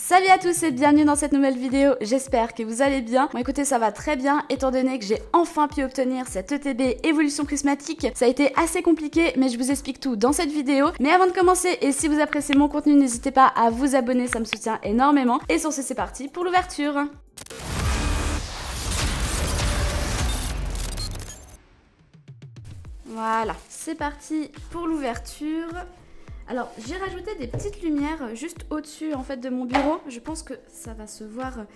Salut à tous et bienvenue dans cette nouvelle vidéo, j'espère que vous allez bien. Bon écoutez, ça va très bien étant donné que j'ai enfin pu obtenir cette ETB évolution prismatique. Ça a été assez compliqué mais je vous explique tout dans cette vidéo. Mais avant de commencer, et si vous appréciez mon contenu, n'hésitez pas à vous abonner, ça me soutient énormément. Et sur ce, c'est parti pour l'ouverture. Voilà, c'est parti pour l'ouverture. Alors, j'ai rajouté des petites lumières juste au-dessus en fait de mon bureau. Je pense que ça va se voir,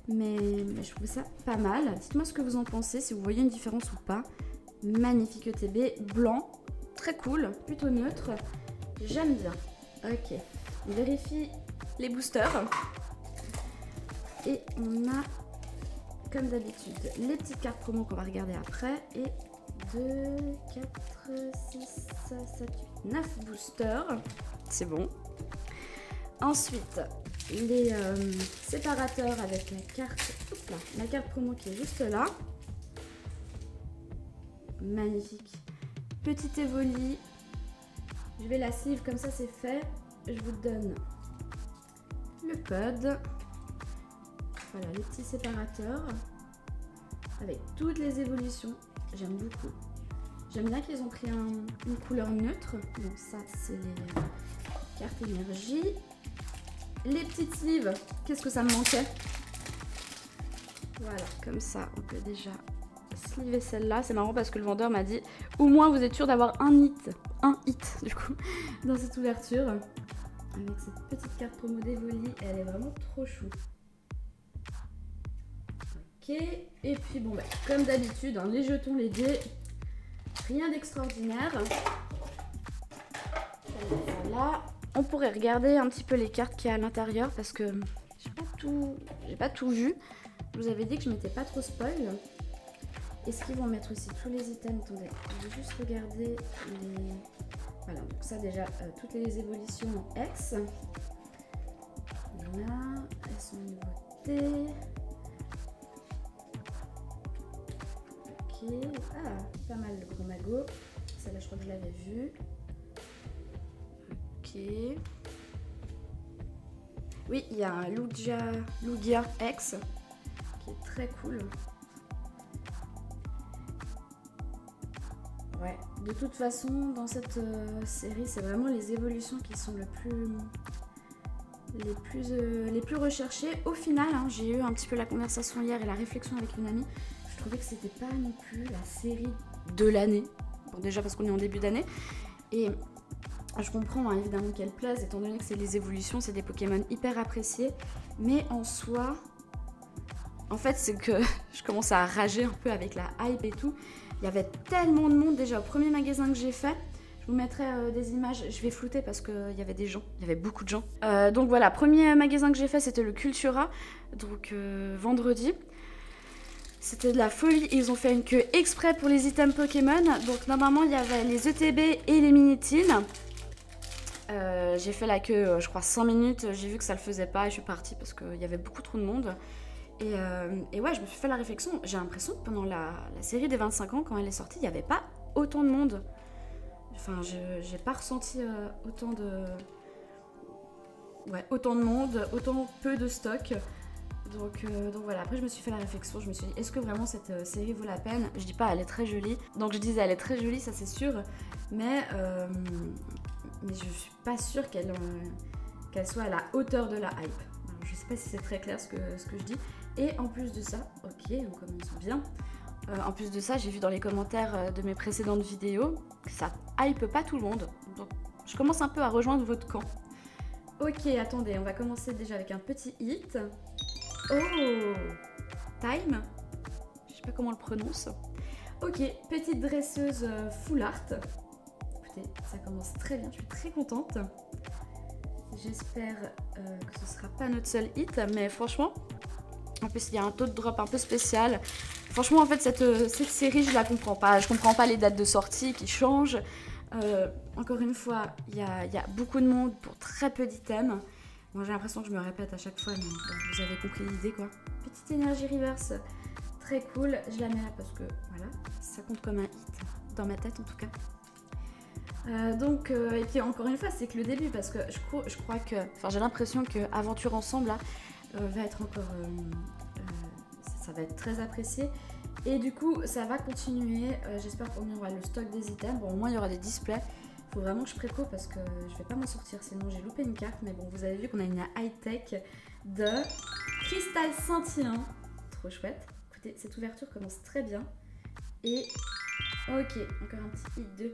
mais je trouve ça pas mal. Dites-moi ce que vous en pensez, si vous voyez une différence ou pas. Magnifique ETB, blanc, très cool, plutôt neutre. J'aime bien. Ok, on vérifie les boosters. Et on a, comme d'habitude, les petites cartes promo qu'on va regarder après. Et 2, 4, 6, 7, 8, 9 boosters. C'est bon. Ensuite, les séparateurs avec la carte promo qui est juste là. Magnifique. Petite évoli. Je vais la sleeve comme ça, c'est fait. Je vous donne le code. Voilà, les petits séparateurs avec toutes les évolutions. J'aime beaucoup. J'aime bien qu'ils ont pris une couleur neutre. Donc ça, c'est les cartes énergie. Les petites sleeves, qu'est-ce que ça me manquait? Voilà, comme ça, on peut déjà sleever celle-là. C'est marrant parce que le vendeur m'a dit, au moins vous êtes sûr d'avoir un hit du coup, dans cette ouverture. Avec cette petite carte promo d'Evoli, elle est vraiment trop chou. Ok, et puis bon, bah, comme d'habitude, hein, les jetons, les dés, rien d'extraordinaire. Voilà, on pourrait regarder un petit peu les cartes qu'il y a à l'intérieur parce que j'ai pas tout vu. Je vous avais dit que je m'étais pas trop spoil. Est-ce qu'ils vont mettre aussi tous les items? Attendez, je vais juste regarder les... Voilà, donc ça déjà, toutes les évolutions en X. Voilà, elles sont notées. Ah, pas mal le gros magot. Celle-là, je crois que je l'avais vue. Ok. Oui, il y a un Lugia X qui est très cool. Ouais, de toute façon, dans cette série, c'est vraiment les évolutions qui sont les plus recherchées. Au final, hein, j'ai eu un petit peu la conversation hier et la réflexion avec une amie. Je trouvais que c'était pas non plus la série de l'année. Bon, déjà parce qu'on est en début d'année. Et je comprends hein, évidemment qu'elle plaise, étant donné que c'est les évolutions, c'est des Pokémon hyper appréciés. Mais en soi, en fait, c'est que je commence à rager un peu avec la hype et tout. Il y avait tellement de monde déjà au premier magasin que j'ai fait. Je vous mettrai des images, je vais flouter parce qu'il y avait des gens, il y avait beaucoup de gens. Donc voilà, premier magasin que j'ai fait, c'était le Cultura, donc vendredi. C'était de la folie, ils ont fait une queue exprès pour les items Pokémon. Donc normalement il y avait les ETB et les Minitines. J'ai fait la queue je crois 5 minutes, j'ai vu que ça le faisait pas et je suis partie parce qu'il y avait beaucoup trop de monde. Et ouais, je me suis fait la réflexion, j'ai l'impression que pendant la série des 25 ans, quand elle est sortie, il n'y avait pas autant de monde. Enfin, j'ai pas ressenti autant de monde, autant peu de stock. Donc voilà, après je me suis fait la réflexion, je me suis dit, est-ce que vraiment cette série vaut la peine? Je dis pas, elle est très jolie. Donc je disais, elle est très jolie, ça c'est sûr. Mais je suis pas sûre qu'elle soit à la hauteur de la hype. Alors, je sais pas si c'est très clair ce que je dis. Et en plus de ça, ok, on commence bien. En plus de ça, j'ai vu dans les commentaires de mes précédentes vidéos que ça hype pas tout le monde. Donc je commence un peu à rejoindre votre camp. Ok, attendez, on va commencer déjà avec un petit hit. Oh, Time, je sais pas comment on le prononce. Ok, petite dresseuse full art. Écoutez, ça commence très bien, je suis très contente. J'espère que ce sera pas notre seul hit, mais franchement, en plus il y a un taux de drop un peu spécial. Franchement, en fait, cette série, je la comprends pas. Je comprends pas les dates de sortie qui changent. Encore une fois, il y a beaucoup de monde pour très peu d'items. Bon, j'ai l'impression que je me répète à chaque fois, mais vous avez compris l'idée, quoi. Petite énergie reverse, très cool. Je la mets là parce que, voilà, ça compte comme un hit, dans ma tête en tout cas. Et puis encore une fois, c'est que le début, parce que je crois que, enfin j'ai l'impression que Aventure Ensemble là, va être encore, ça va être très apprécié. Et du coup, ça va continuer. J'espère qu'on y aura le stock des items. Bon, au moins il y aura des displays. Faut vraiment que je préco parce que je vais pas m'en sortir, sinon j'ai loupé une carte. Mais bon, vous avez vu qu'on a une high-tech de cristal scintillant. Trop chouette. Écoutez, cette ouverture commence très bien. Et ok, encore un petit hit de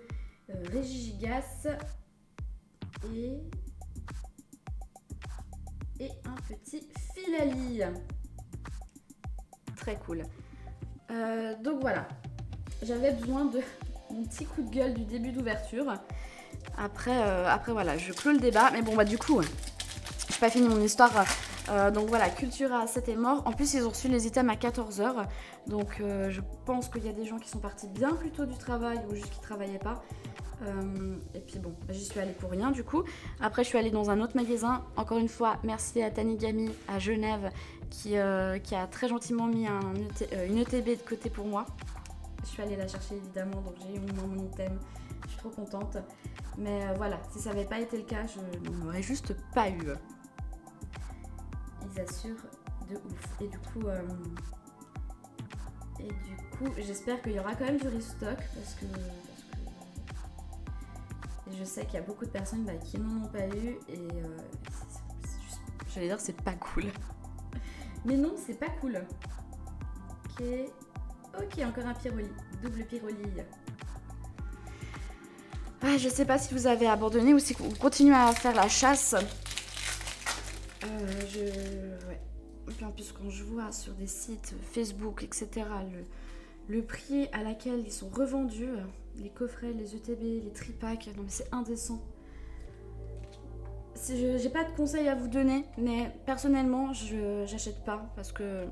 Régigigas. Et un petit Filali. Très cool. Donc voilà. J'avais besoin de mon petit coup de gueule du début d'ouverture. Après voilà, je clôt le débat. Mais bon, bah du coup, j'ai pas fini mon histoire. Donc voilà, Cultura, c'était mort. En plus, ils ont reçu les items à 14 h. Donc je pense qu'il y a des gens qui sont partis bien plus tôt du travail ou juste qui travaillaient pas. Et puis bon, j'y suis allée pour rien du coup. Après, je suis allée dans un autre magasin. Encore une fois, merci à Tanigami à Genève qui a très gentiment mis une ETB de côté pour moi. Je suis allée la chercher évidemment, donc j'ai eu mon item. Je suis trop contente. Mais voilà, si ça n'avait pas été le cas, je n'en aurais juste pas eu. Ils assurent de ouf. Et du coup, j'espère qu'il y aura quand même du restock parce que je sais qu'il y a beaucoup de personnes qui n'en ont pas eu et c'est juste, j'allais dire c'est pas cool. Mais non, c'est pas cool. Ok, encore un Pyroli, double Pyroli. Ah, je sais pas si vous avez abandonné ou si vous continuez à faire la chasse. Ouais. Et puis en plus, quand je vois sur des sites Facebook, etc., le prix à laquelle ils sont revendus, les coffrets, les ETB, les tripacks, non mais c'est indécent. J'ai pas de conseils à vous donner, mais personnellement, j'achète pas parce que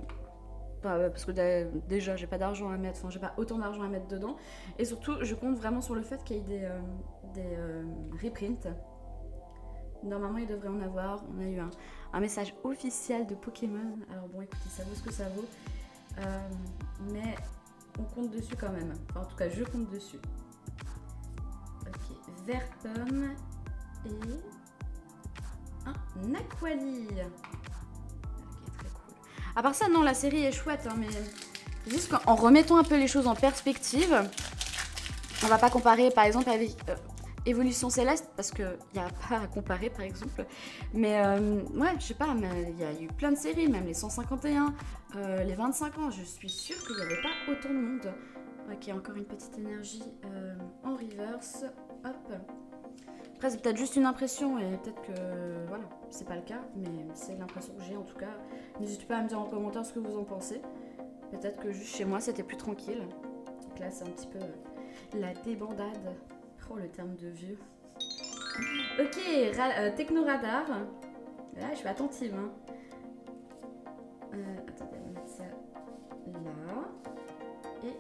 déjà j'ai pas d'argent à mettre, enfin j'ai pas autant d'argent à mettre dedans, et surtout je compte vraiment sur le fait qu'il y ait des reprints. Normalement il devrait en avoir. On a eu un message officiel de Pokémon, alors bon écoutez, ça vaut ce que ça vaut, mais on compte dessus quand même, enfin, en tout cas je compte dessus. Ok, vert pomme et un Aquali. À part ça, non, la série est chouette, hein, mais juste en remettant un peu les choses en perspective, on va pas comparer par exemple avec Évolution Céleste, parce qu'il n'y a pas à comparer par exemple, mais ouais, je sais pas, il y a eu plein de séries, même les 151, les 25 ans, je suis sûre qu'il n'y avait pas autant de monde. Ok, encore une petite énergie en reverse, hop. Après, c'est peut-être juste une impression et peut-être que voilà, c'est pas le cas, mais c'est l'impression que j'ai en tout cas. N'hésitez pas à me dire en commentaire ce que vous en pensez. Peut-être que juste chez moi c'était plus tranquille. Donc là, c'est un petit peu la débandade. Oh, le terme de vieux. Ok, Technoradar. Là, je suis attentive. Hein. Attendez, on va mettre ça là. Et là.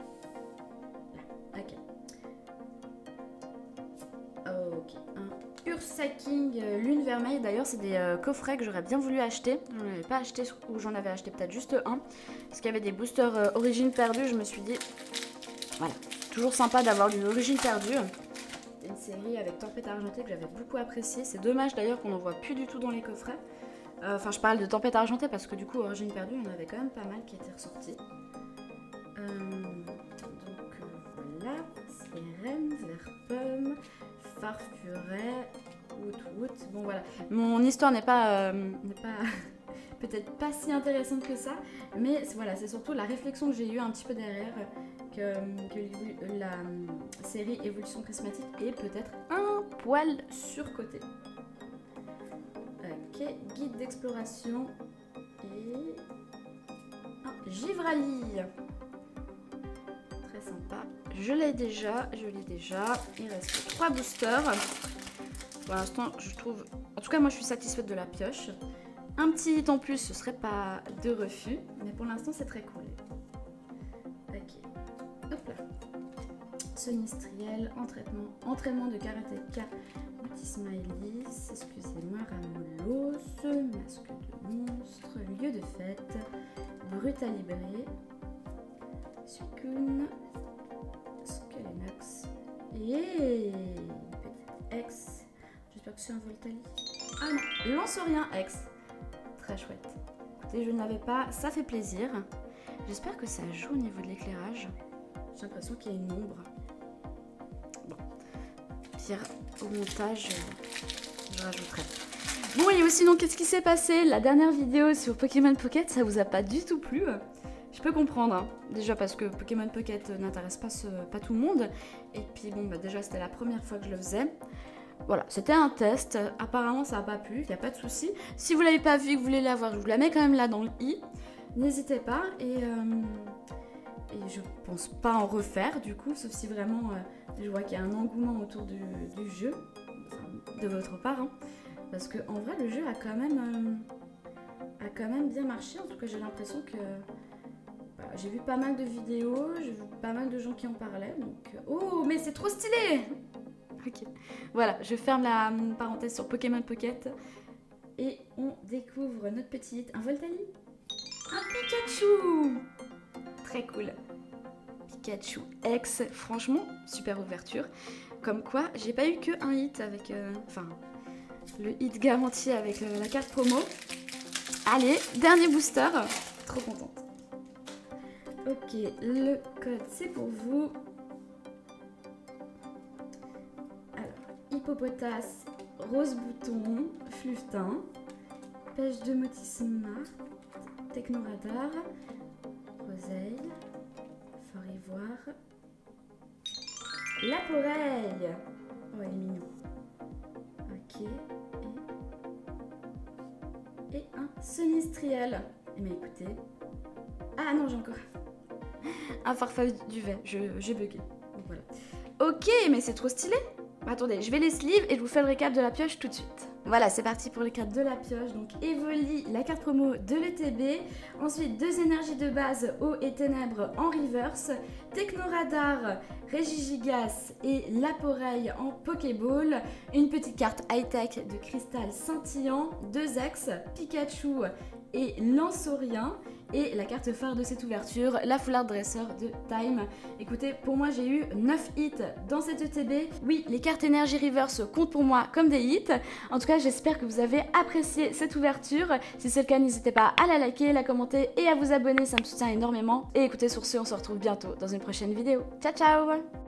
Ok. Ok, un Ursaking Lune Vermeille. D'ailleurs, c'est des coffrets que j'aurais bien voulu acheter. Je n'en avais pas acheté, ou j'en avais acheté peut-être juste un. Parce qu'il y avait des boosters Origine Perdue. Je me suis dit, voilà, toujours sympa d'avoir du Origine Perdue. C'est une série avec Tempête Argentée que j'avais beaucoup appréciée. C'est dommage d'ailleurs qu'on n'en voit plus du tout dans les coffrets. Enfin, je parle de Tempête Argentée parce que du coup, Origine Perdue, il y en avait quand même pas mal qui étaient ressortis. Donc voilà, Sirène, Vert Pomme, Farfuret, Woot. Bon voilà, mon histoire n'est pas peut-être pas si intéressante que ça, mais voilà, c'est surtout la réflexion que j'ai eue un petit peu derrière que la série Évolution Prismatique est peut-être un poil surcotée. Ok, guide d'exploration et un Givrali. Très sympa. Je l'ai déjà. Il reste 3 boosters. Pour l'instant, je trouve... En tout cas, moi, je suis satisfaite de la pioche. Un petit hit en plus, ce serait pas de refus. Mais pour l'instant, c'est très cool. Ok. Hop là. Sonistriel, entraînement de karatéka. Petit smiley. Excusez-moi, Ramolos. Masque de monstre. Lieu de fête. Brutalibré. Suicune. Skelenox. Et X. J'espère que c'est un Voltali. Ah non, Lanceurien X. Très chouette. Écoutez, je ne l'avais pas, ça fait plaisir. J'espère que ça joue au niveau de l'éclairage. J'ai l'impression qu'il y a une ombre. Bon, pire, au montage, je rajouterai. Bon, et aussi, donc, qu'est-ce qui s'est passé? La dernière vidéo sur Pokémon Pocket, ça vous a pas du tout plu. Je peux comprendre, hein. Déjà parce que Pokémon Pocket n'intéresse pas tout le monde. Et puis, bon, bah, déjà, c'était la première fois que je le faisais. Voilà, c'était un test. Apparemment, ça n'a pas plu, il n'y a pas de souci. Si vous ne l'avez pas vu et que vous voulez la voir, je vous la mets quand même là dans le i. N'hésitez pas. Et je pense pas en refaire, du coup, sauf si vraiment je vois qu'il y a un engouement autour du jeu, enfin, de votre part. Hein. Parce que en vrai, le jeu a quand même bien marché. En tout cas, j'ai l'impression que j'ai vu pas mal de vidéos, j'ai vu pas mal de gens qui en parlaient. Donc, oh, mais c'est trop stylé! Ok, voilà, je ferme la parenthèse sur Pokémon Pocket et on découvre notre petit hit, un Voltali, un Pikachu, très cool. Pikachu X, franchement, super ouverture. Comme quoi, j'ai pas eu que un hit avec, enfin, le hit garanti avec la carte promo. Allez, dernier booster, trop contente. Ok, le code c'est pour vous. Hippopotas, rose bouton, fluftin, pêche de motis smart, technoradar, roseille, fort ivoire, laporeille. Oh, il est mignon. Ok. Et un sinistriel. Eh bien écoutez. Ah non, j'ai encore un farfalle du vent. J'ai bugué. Donc voilà. Ok, mais c'est trop stylé. Attendez, je vais les sleeves et je vous fais le récap de la pioche tout de suite. Voilà, c'est parti pour le récap de la pioche. Donc Evoli, la carte promo de l'ETB. Ensuite, 2 énergies de base, eau et ténèbres en reverse. Technoradar, Régigigas et Laporeille en Pokéball. Une petite carte high-tech de cristal scintillant. 2 ex, Pikachu et Lanceurien. Et la carte phare de cette ouverture, la foulard dresseur de Time. Écoutez, pour moi j'ai eu 9 hits dans cette ETB. Oui, les cartes énergie reverse comptent pour moi comme des hits. En tout cas, j'espère que vous avez apprécié cette ouverture. Si c'est le cas, n'hésitez pas à la liker, la commenter et à vous abonner, ça me soutient énormément. Et écoutez, sur ce, on se retrouve bientôt dans une prochaine vidéo. Ciao ciao!